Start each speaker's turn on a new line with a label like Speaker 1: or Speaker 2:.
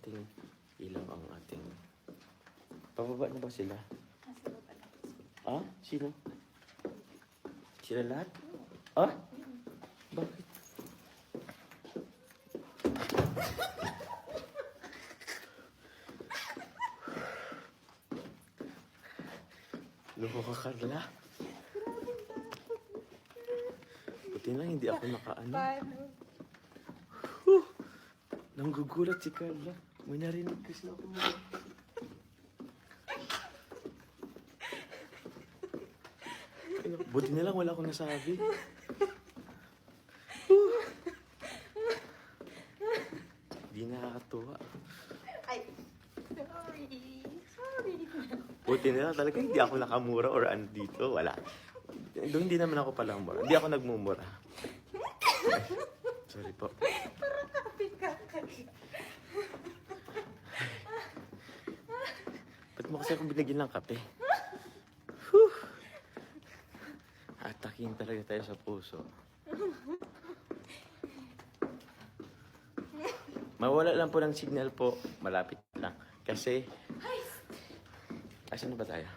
Speaker 1: ating ilaw ang ating... Pababa na ba sila? Ah? Sino? Sila lahat? Ah? Bakit? Loko ka, Carla. Buti na hindi ako nakaano. Nanggugulat si Carla. May narinig kasi ako. Buti na lang wala akong nasabi. Di nakakatuwa.
Speaker 2: Ay, sorry. Sorry.
Speaker 1: Buti na lang talaga hindi ako nakamura or ano dito. Wala. Doon hindi naman ako palang mura. Hindi ako nagmumura. Ay, sorry po.
Speaker 2: Parang kapit ka.
Speaker 1: Ba't mo kasi akong binigyan ng kape? Whew. Atakin talaga tayo sa puso. Mawala lang po ng signal po. Malapit lang. Kasi... Asan na ba tayo?